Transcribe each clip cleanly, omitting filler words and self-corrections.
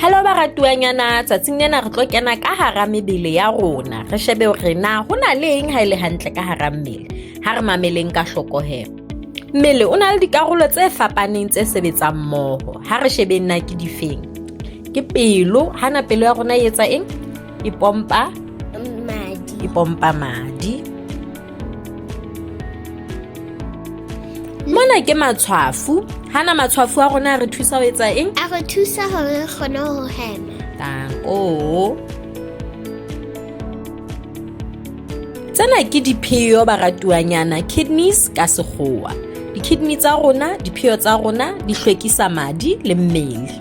Hello baratuanyana, tsatsing lena re tlo kena ka hara mebele ya rona. Re shebe hore na ho na le eng ha ile hantle ka hara mmele. Ha re mameleng ka hloko he. Mmele o na le dikarolo tse fapaneng tse sebetsang mmoho. Ha re shebe nna ke difeng. Ke pelo, hana pelo ya rona e etsa eng? E pompa madi. Mona ke matshwafo. Hana matshwafo a rona re thusa ho etsa eng? A re thusa hore re kgone ho hema. Tanko. Tsena ke dipheo baratuanyana, kidneys ka sekgowa. Di-kidney tsa rona, dipheo tsa rona di hlwekisa madi le mmele.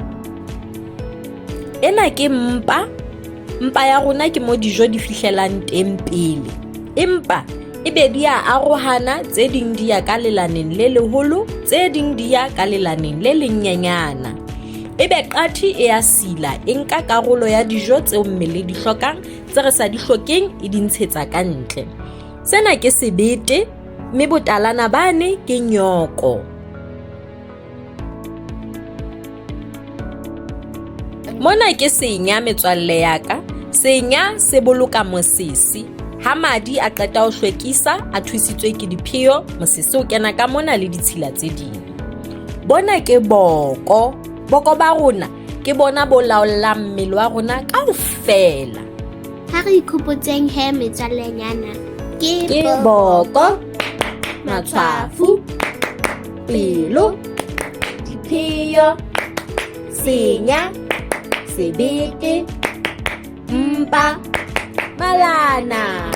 Ena ke mpa. Mpa ya rona ke mo dijo di fihlelang teng pele. Empa ebe di a arohana, tse ding di ya ka lelaneng le leholo, tse ding di ya ka lelaneng le lenyenyana. Ebe qathi e a sila, e nka karolo ya dijo tseo mmele di hlokang, tse re sa di hlokeng e di ntshetsa ka ntle. Sena ke sebete, mme botalana bane ke nyoko. Mona ke senya metswalle ya ka. Senya se boloka mosese. Ha madi a qeta ho hlwekisa, a thusitswe ke dipheo, mosese o kena ka mona le ditshila tse ding. Bona ke boko. Boko ba rona ke bona bo laolang mmele wa rona kaofela. Ha re ikhopotseng he metswallenyana. Ke boko, matshwafo, pelo, dipheo, senya, sebete, mpa, malana.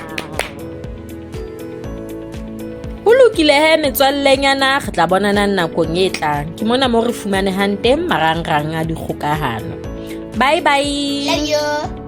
Ho lokile he metswallenyana, re tla bonana nakong e tlang. Ke mona mo re fumanehang teng marangrang a dikgokahano. Bye bye. Love you.